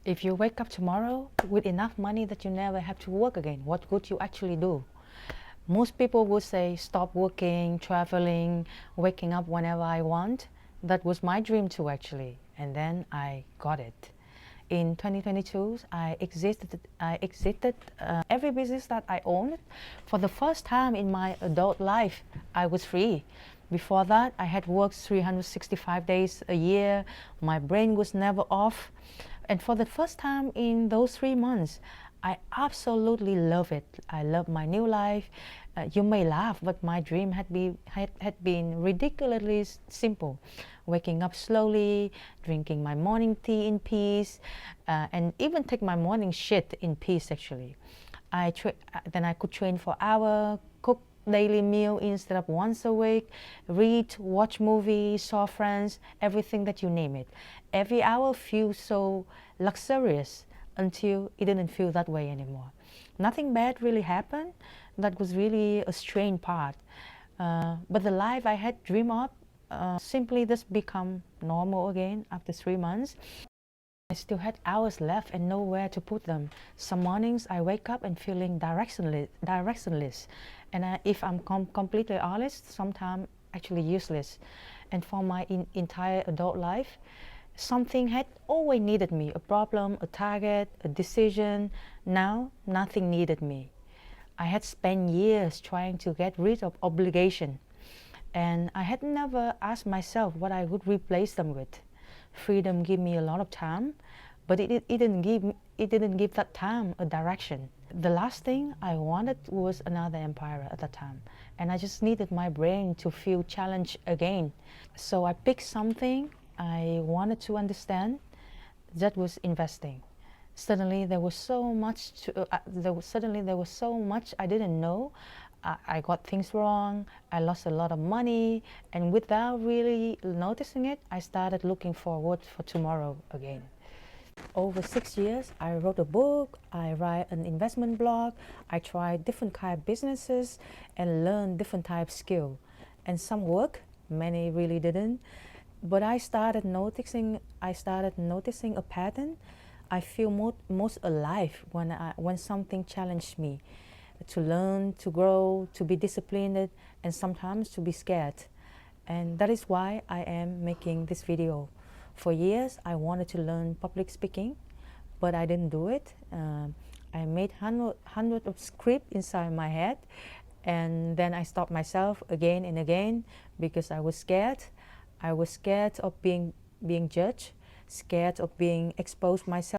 If you wake up tomorrow with enough money that you never have to work again, what would you actually do? Most people would say stop working, traveling, waking up whenever I want. That was my dream too, actually, and then I got it. In 2022, I exited every business that I owned. For the first time in my adult life, I was free. Before that, I had worked 365 days a year. My brain was never off. And for the first time in those 3 months, I absolutely love it. I love my new life. You may laugh, but my dream had been ridiculously simple. Waking up slowly, drinking my morning tea in peace, and even take my morning shit in peace, actually. Then I could train for hours, cook daily meal instead of once a week, read, watch movies, saw friends, everything that you name it. Every hour feels so luxurious until it didn't feel that way anymore. Nothing bad really happened. That was really a strange part. But the life I had dreamed of simply just become normal again after 3 months. I still had hours left and nowhere to put them. Some mornings I wake up and feeling directionless. And if I'm completely honest, sometimes actually useless. And for my entire adult life, something had always needed me, a problem, a target, a decision. Now, nothing needed me. I had spent years trying to get rid of obligation. And I had never asked myself what I would replace them with. Freedom gave me a lot of time, but it didn't give that time a direction. The last thing I wanted was another empire at that time, and I just needed my brain to feel challenged again. So I picked something I wanted to understand. That was investing. Suddenly there was so much I didn't know. I got things wrong, I lost a lot of money, and without really noticing it, I started looking forward for tomorrow again. Over 6 years, I wrote a book, I write an investment blog, I tried different kind of businesses and learned different type of skill. And some work, many really didn't. But I started noticing a pattern. I feel most alive when something challenged me. To learn, to grow, to be disciplined, and sometimes to be scared. And that is why I am making this video. For years, I wanted to learn public speaking, but I didn't do it. I made hundreds of scripts inside my head, and then I stopped myself again and again because I was scared. I was scared of being judged, scared of being exposed myself.